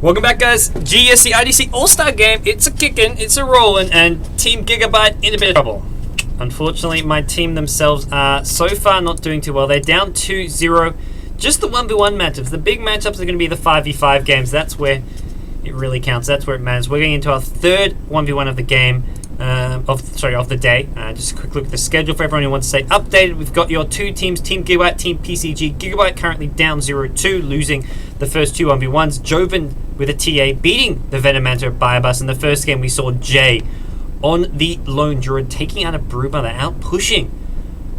Welcome back, guys. GEST IDC All-Star game. It's a kicking, it's a rolling, and Team Gigabyte in a bit of trouble. Unfortunately, my team themselves are so far not doing too well. They're down 2-0. Just the 1v1 matchups. The big matchups are going to be the 5v5 games. That's where it really counts. That's where it matters. We're getting into our third 1v1 of the game. Of the day. Just a quick look at the schedule for everyone who wants to stay updated. We've got your two teams, Team Gigabyte, Team PCG. Gigabyte currently down 0-2, losing the first two 1v1s. Joven with a TA beating the Venomancer Biobus. In the first game, we saw Jay on the lone druid taking out a Broodmother, out pushing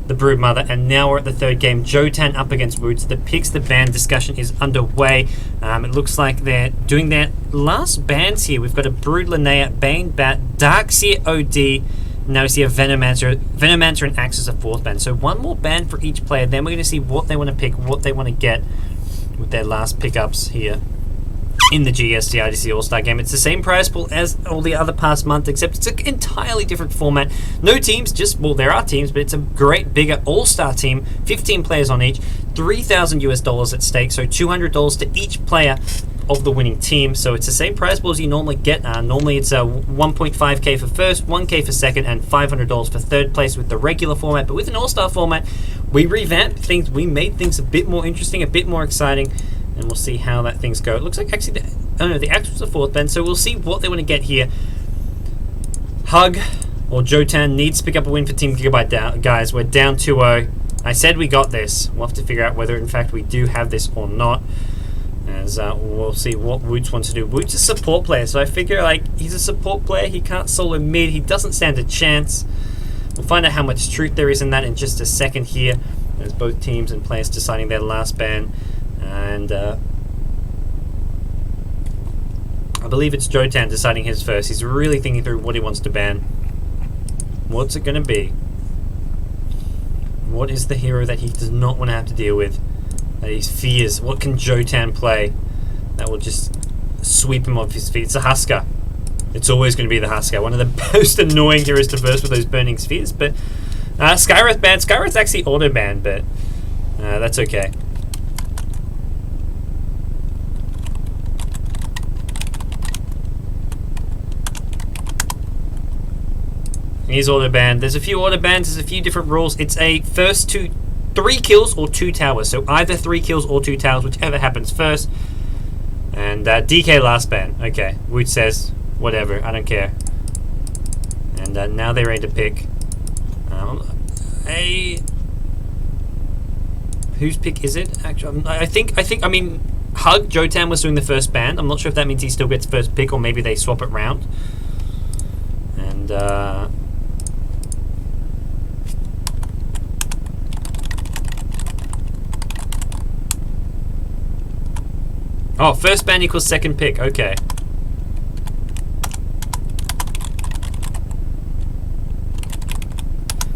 the Broodmother, and now we're at the third game. JoTan up against Wootz. The picks the ban discussion is underway. It looks like they're doing their last bans here. We've got a Brood Linnea, Bane Bat, Darkseer OD. Now we see a Venomancer and Axe as a fourth ban. So one more ban for each player. Then we're going to see what they want to pick, what they want to get with their last pickups here in the GEST IDC All-Star game. It's the same prize pool as all the other past month, except it's an entirely different format. No teams, well, there are teams, but it's a great bigger All-Star team. 15 players on each, $3,000 at stake, so $200 to each player of the winning team. So it's the same prize pool as you normally get. Normally it's 1.5k for first, 1k for second, and $500 for third place with the regular format. But with an All-Star format, we revamped things. We made things a bit more interesting, a bit more exciting. And we'll see how that things go. It looks like actually, the Axe was the fourth ban, so we'll see what they want to get here. Hug or JoTan needs to pick up a win for Team Gigabyte, guys. We're down 2-0. I said we got this. We'll have to figure out whether, in fact, we do have this or not. As we'll see what Wootz wants to do. Wootz is a support player, so I figure, like, he's a support player. He can't solo mid. He doesn't stand a chance. We'll find out how much truth there is in that in just a second here. There's both teams and players deciding their last ban. And I believe it's JoTan deciding his first. He's really thinking through what he wants to ban. What's it going to be? What is the hero that he does not want to have to deal with? That he fears? What can JoTan play that will just sweep him off his feet? It's a Husker. It's always going to be the Husker. One of the most annoying heroes to burst with those burning spheres. But Skywrath banned. Skywrath's actually auto banned, but that's okay. He's auto banned. There's a few auto bans. There's a few different rules. It's a first 3 kills or 2 towers. So either 3 kills or 2 towers, whichever happens first. And DK last ban. Okay. Wootz says whatever. I don't care. And now they're ready to pick whose pick is it? Actually, I mean, Hug JoTan was doing the first ban. I'm not sure if that means he still gets first pick or maybe they swap it round. And oh, first ban equals second pick. Okay.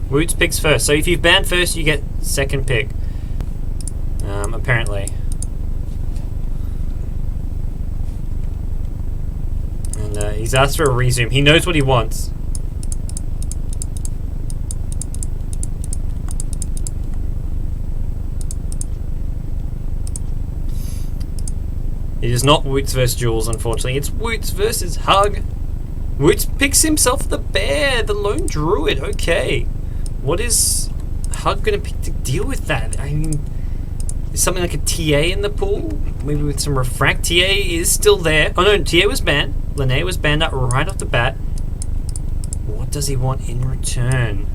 Wootz picks first. So if you've banned first, you get second pick. Apparently. And he's asked for a resume. He knows what he wants. It is not Wootz versus Jules, unfortunately. It's Wootz versus Hug. Wootz picks himself the bear, the lone druid. Okay. What is Hug going to pick to deal with that? I mean, is something like a TA in the pool? Maybe with some refract. TA is still there. Oh no, TA was banned. Linnea was banned up right off the bat. What does he want in return?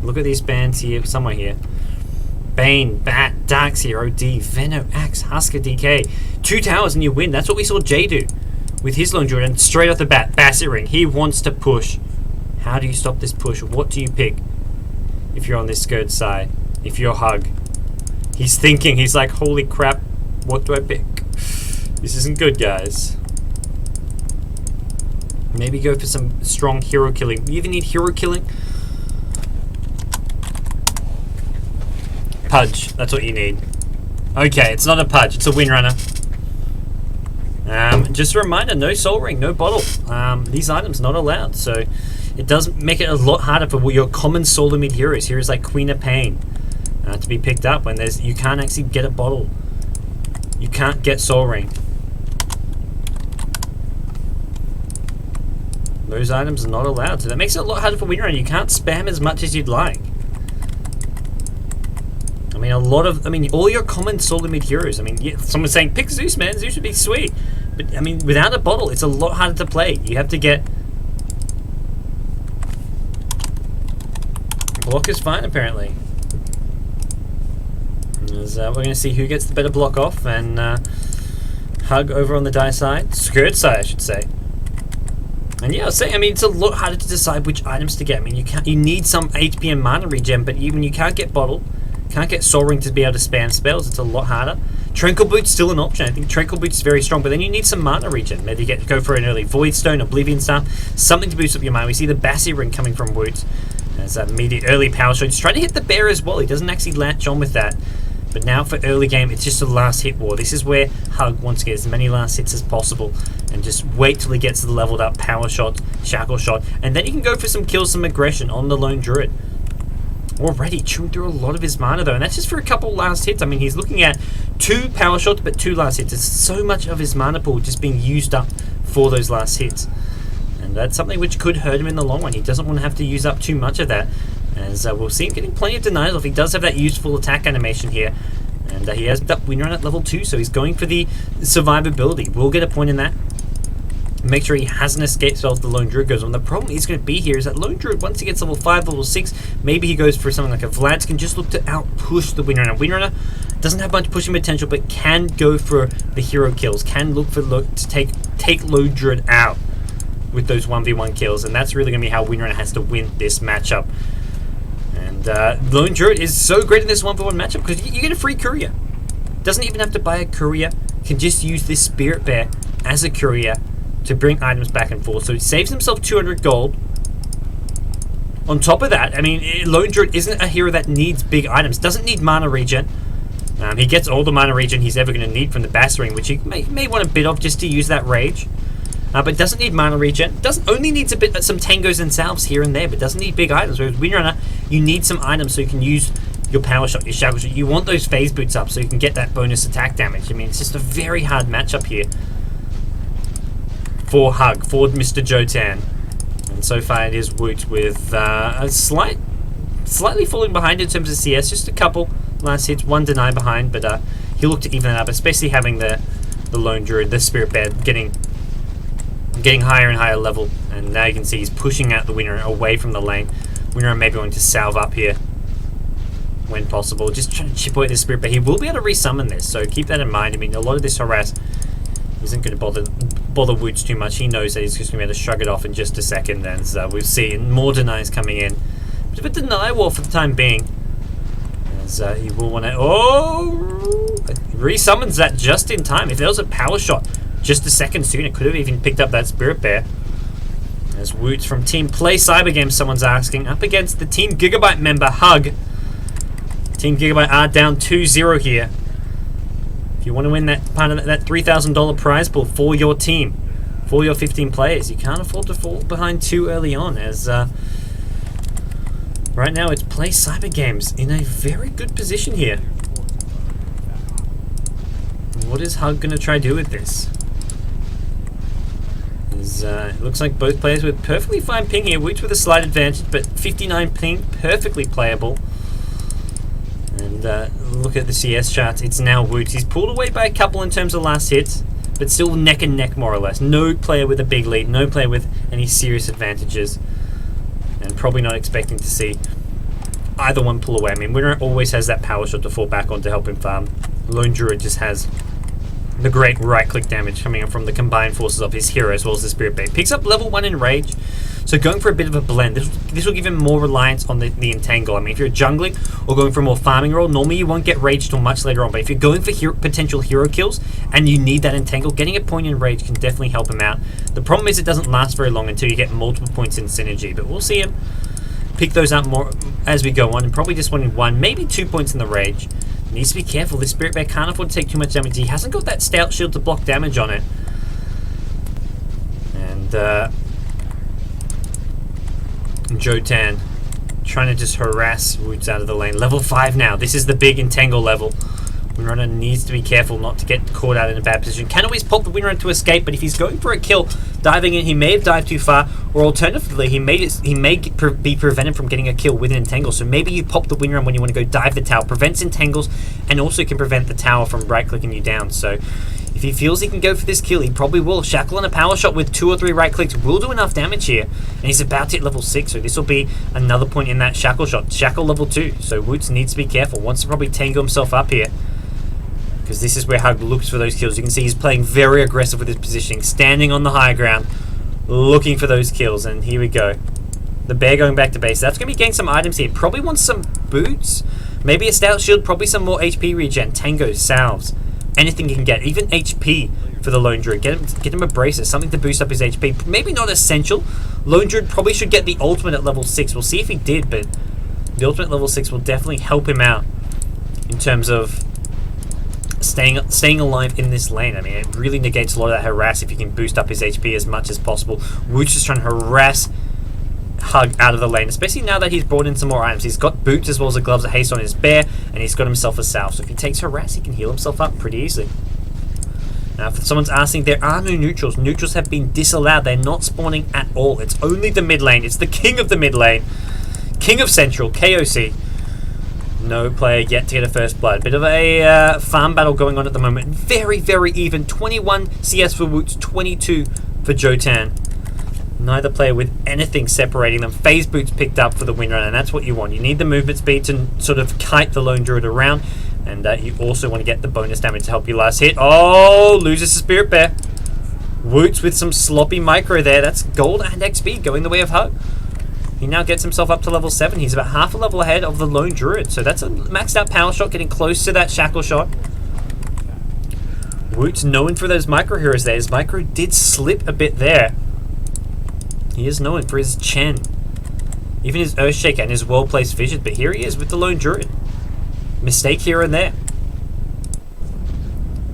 Look at these bans here, somewhere here. Bane, Bat, Darkseer, OD, Veno, Axe, Husker, DK. 2 towers and you win. That's what we saw Jay do with his lone druid. And straight off the bat, Basset Ring. He wants to push. How do you stop this push? What do you pick if you're on this Skirt side? If you're Hug? He's thinking. He's like, holy crap, what do I pick? This isn't good, guys. Maybe go for some strong hero killing. You even need hero killing? Pudge, that's what you need. Okay, it's not a Pudge, it's a Windrunner. Just a reminder, no Soul Ring, no bottle. These items not allowed, so it does make it a lot harder for your common solo mid heroes. Heroes like Queen of Pain to be picked up when you can't actually get a bottle. You can't get Soul Ring. Those items are not allowed, so that makes it a lot harder for Windrunner. You can't spam as much as you'd like. I mean, all your common solo mid heroes. I mean, yeah, someone's saying, pick Zeus, man. Zeus would be sweet. But, I mean, without a bottle, it's a lot harder to play. You have to get... Block is fine, apparently. As, we're going to see who gets the better block off, and Hug over on the die side. Skirt side, I should say. And yeah, I was saying, I mean, it's a lot harder to decide which items to get. I mean, you need some HP and mana regen, but even you can't get Bottle, can't get Soul Ring to be able to spam spells. It's a lot harder. Tranquil Boot's still an option. I think Tranquil Boot's very strong, but then you need some mana regen. Maybe go for an early Void Stone, Oblivion Star, something to boost up your mana. We see the Bassi Ring coming from Wootz. There's that immediate early power shot. He's trying to hit the bear as well. He doesn't actually latch on with that. But now for early game, it's just a last hit war. This is where Hug wants to get as many last hits as possible and just wait till he gets to the leveled up power shot, shackle shot, and then he can go for some kills, some aggression on the lone druid. Already chewing through a lot of his mana though, and that's just for a couple last hits. I mean, he's looking at 2 power shots, but 2 last hits. It's so much of his mana pool just being used up for those last hits. And that's something which could hurt him in the long run. He doesn't want to have to use up too much of that. As we'll see him getting plenty of denials off. He does have that useful attack animation here. And he has that Windrunner at level 2, so he's going for the survivability. We'll get a point in that. Make sure he hasn't escaped spell if the Lone Druid goes on. The problem he's going to be here is that Lone Druid, once he gets level 5, level 6, maybe he goes for something like a Vlad's can just look to out-push the Windrunner. Windrunner doesn't have much pushing potential, but can go for the hero kills, can look to take Lone Druid out with those 1v1 kills, and that's really going to be how Windrunner has to win this matchup. And Lone Druid is so great in this 1v1 matchup because you get a free courier. Doesn't even have to buy a courier, can just use this Spirit Bear as a courier to bring items back and forth. So he saves himself 200 gold. On top of that, I mean, Lone Druid isn't a hero that needs big items, doesn't need mana regen. He gets all the mana regen he's ever going to need from the Bassi Ring, which he may want a bit of just to use that rage. But doesn't need mana regen. Only needs some tangos and salves here and there, but doesn't need big items. Whereas Windrunner, you need some items so you can use your power shot, your shackle shot. You want those phase boots up so you can get that bonus attack damage. I mean, it's just a very hard matchup here for Hug, for Mr.Jotan. And so far it is Wootz with a slightly falling behind in terms of CS. Just a couple last hits, 1 deny behind, but he'll look to even that up, especially having the Lone Druid, the Spirit Bear getting higher and higher level, and now you can see he's pushing out the Windrunner away from the lane. Windrunner maybe going to salve up here when possible, just trying to chip away the Spirit, but he will be able to resummon this, so keep that in mind. I mean, a lot of this harass isn't going to bother Wootz too much. He knows that he's just going to be able to shrug it off in just a second, and we'll see more denies coming in. Bit of a deny wall for the time being, as he will want to... Oh! Resummons that just in time. If there was a power shot just a second sooner, could have even picked up that Spirit Bear. As Wootz from Team Play Cyber Games, someone's asking, up against the Team Gigabyte member Hug. Team Gigabyte are down 2-0 here. If you want to win that part of that $3,000 prize pool for your team, for your 15 players, you can't afford to fall behind too early on, as right now it's Play Cyber Games in a very good position here. What is Hug going to try to do with this? It looks like both players with perfectly fine ping here. Wootz with a slight advantage, but 59 ping, perfectly playable. And look at the CS charts. It's now Wootz. He's pulled away by a couple in terms of last hits, but still neck and neck more or less. No player with a big lead, no player with any serious advantages, and probably not expecting to see either one pull away. I mean, Winner always has that power shot to fall back on to help him farm. Lone Druid just has the great right-click damage coming up from the combined forces of his hero as well as the Spirit Bear. Picks up level 1 in Rage, so going for a bit of a blend. This will give him more reliance on the Entangle. I mean, if you're jungling or going for a more farming role, normally you won't get Rage till much later on, but if you're going for potential hero kills and you need that Entangle, getting a point in Rage can definitely help him out. The problem is it doesn't last very long until you get multiple points in Synergy, but we'll see him pick those up more as we go on, and probably just wanting 1, maybe 2 points in the Rage. Needs to be careful. This Spirit Bear can't afford to take too much damage. He hasn't got that Stout Shield to block damage on it. And Jotan trying to just harass Wootz out of the lane. Level 5 now. This is the big Entangle level. Windrunner needs to be careful not to get caught out in a bad position. Can always pop the Windrunner to escape, but if he's going for a kill, diving in, he may have dived too far, or alternatively, he may be prevented from getting a kill with an entangle. So maybe you pop the win run when you want to go dive the tower, prevents entangles, and also can prevent the tower from right-clicking you down. So if he feels he can go for this kill, he probably will. Shackle and a power shot with 2 or 3 right clicks will do enough damage here, and he's about to hit level 6, so this will be another point in that shackle shot. Shackle level 2, so Wootz needs to be careful. Wants to probably tangle himself up here, because this is where Hug looks for those kills. You can see he's playing very aggressive with his positioning, standing on the high ground, looking for those kills, and here we go. The bear going back to base. That's going to be getting some items here. Probably wants some boots, maybe a stout shield, probably some more HP regen, tangos, salves. Anything you can get, even HP for the Lone Druid. Get him a bracer, something to boost up his HP. Maybe not essential. Lone Druid probably should get the ultimate at level 6. We'll see if he did, but the ultimate level 6 will definitely help him out in terms of staying alive in this lane. I mean, it really negates a lot of that harass if you can boost up his HP as much as possible. Wootz is trying to harass Hug out of the lane, especially now that he's brought in some more items. He's got boots as well as the gloves of haste on his bear, and he's got himself a salve. So if he takes harass, he can heal himself up pretty easily. Now, if someone's asking, there are no neutrals. Neutrals have been disallowed. They're not spawning at all. It's only the mid lane. It's the king of the mid lane. King of Central, KOC. No player yet to get a first blood. Bit of a farm battle going on at the moment. Very, very even. 21 CS for Wootz, 22 for JoTan. Neither player with anything separating them. Phase boots picked up for the win run, and that's what you want. You need the movement speed to sort of kite the Lone Druid around, and you also want to get the bonus damage to help you last hit. Oh, loses the Spirit Bear. Wootz with some sloppy micro there. That's gold and XP going the way of Hug. He now gets himself up to level 7. He's about half a level ahead of the Lone Druid, so that's a maxed out power shot, getting close to that shackle shot. Wootz known for those micro heroes there. His micro did slip a bit there. He is known for his Chen, even his Earthshaker and his well-placed vision, but here he is with the Lone Druid. Mistake here and there.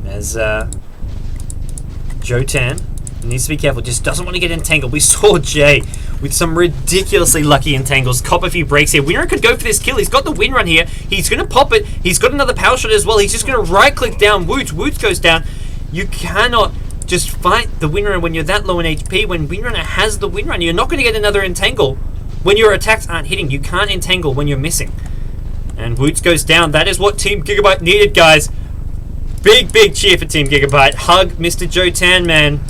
As JoTan needs to be careful, just doesn't want to get entangled. We saw Jay with some ridiculously lucky entangles. Cop a few breaks here. Winner could go for this kill. He's got the win run here. He's going to pop it. He's got another power shot as well. He's just going to right-click down Wootz. Wootz goes down. You cannot just fight the Windrunner when you're that low in HP. When Windrunner has the Windrunner, you're not going to get another entangle when your attacks aren't hitting. You can't entangle when you're missing. And Wootz goes down. That is what Team Gigabyte needed, guys. Big, big cheer for Team Gigabyte. Hug Mr. JoTan, man.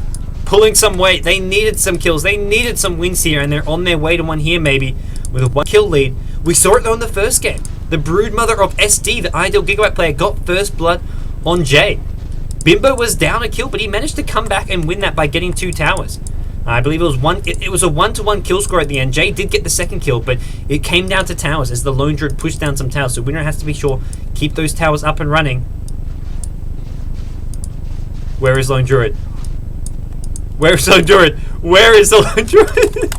Pulling some weight. They needed some kills. They needed some wins here, and they're on their way to one here, maybe, with a 1 kill lead. We saw it, though, in the first game. The broodmother of SD, the ideal Gigabyte player, got first blood on Jay. Bimbo was down a kill, but he managed to come back and win that by getting 2 towers. I believe it was it was a 1-to-1 kill score at the end. Jay did get the second kill, but it came down to towers as the Lone Druid pushed down some towers. So Winner has to be sure, keep those towers up and running. Where is Lone Druid? Where is Lone Druid? Where is the Lone Druid?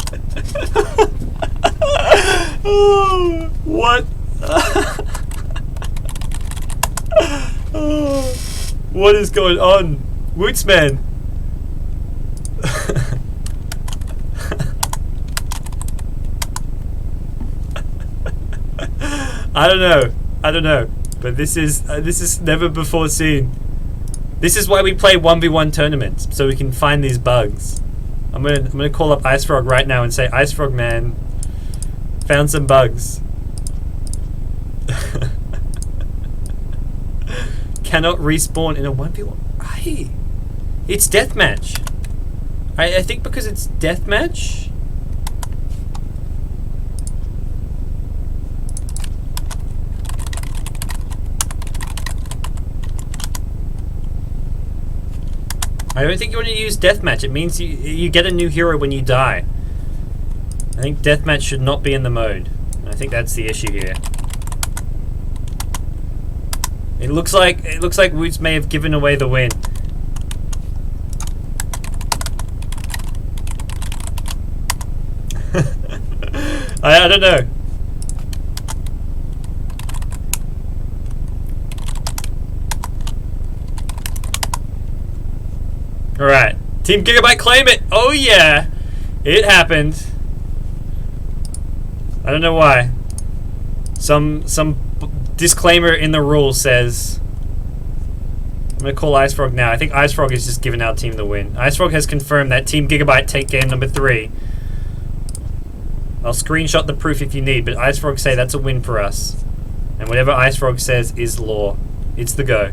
Oh, what? Oh, what is going on? Wootz, man. I don't know, but this is never before seen. This is why we play 1v1 tournaments, so we can find these bugs. I'm gonna call up Ice Frog right now and say, Ice Frog man, found some bugs. Cannot respawn in a 1v1. Hey, it's deathmatch. I think because it's deathmatch. I don't think you want to use deathmatch. It means you get a new hero when you die. I think deathmatch should not be in the mode. I think that's the issue here. It looks like Wootz may have given away the win. I don't know. Alright, Team Gigabyte, claim it! Oh yeah! It happened. I don't know why. Some disclaimer in the rules says... I'm gonna call Ice Frog now. I think Ice Frog is just giving our team the win. Ice Frog has confirmed that Team Gigabyte take game number 3. I'll screenshot the proof if you need, but IceFrog say that's a win for us. And whatever IceFrog says is law. It's the go.